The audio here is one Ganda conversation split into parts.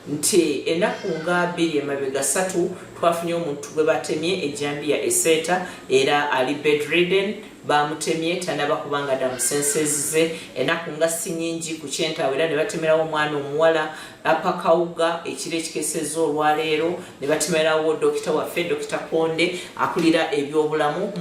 nti ennaku nga 2 emabega 3 twafunye omuntu gwe batemye ejjambiya esseeta era ali bedridden bamutemye tanaba kubanga damusensezize ennaku nga si nnyingi ku Kyentaawo era ne batemerawo omwana omuwala apakawuga ekiro ekikesezza olwaleero ne batemerawo dokita waffe Dr. Konde akulira ebyobulamu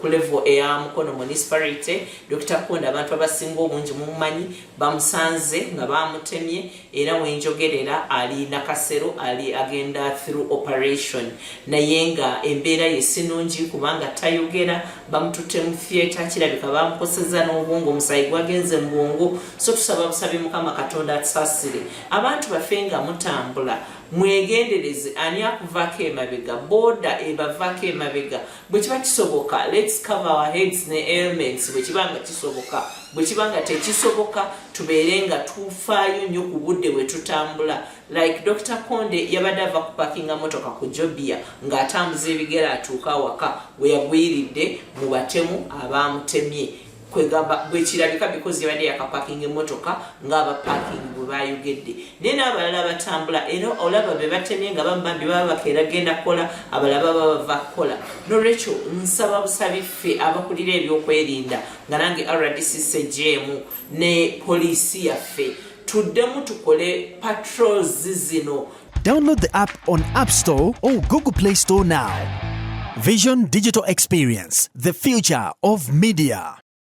ku level eya Mukono municipality. Dr. Konde abantu abasinga obungi mumumanyi bamusanze nga bamutemye era wenjogerera ali nakasero ali agenda through operation naye nga embeera ye sinungi kubanga tayogera bamututte mu theatre kirabika bamukoseza n'obwongo omusayi gwagenze mu bwongo so tusaba busabe Mukama Katonda atusasire abantu baffe nga mutambula mwegendereze ani akuvaako emabega boda ebavaako emabega bwe kiba kisoboka let's cover our heads ne ailments bwe kibanga kisoboka bwe kibanga tekisoboka tubeere nga tufaayo nnyo ku budde bwe tutambula like Dr. Konde yabadde ava kupakinga motoka ku Jobia ng'atambuza ebigere atuuka awaka we yagwiridde mu batemu abamutemye kwegamba bwe kirabika because yabadde yakapakinga emotoka ng'aba parking bwe bayogedde naye n'abalala batambula era olaba be batemye nga bamubambi baba bakeera genda kukola abalala baba bava kukola n'olwekyo nsaba busabi ffe abakulira ebyokwerinda nga nange RDC CGM ne poliisi yaffe tuddemu tukole patrols zino. Download the app on App Store or Google Play Store now. Vision Digital Experience, the future of media.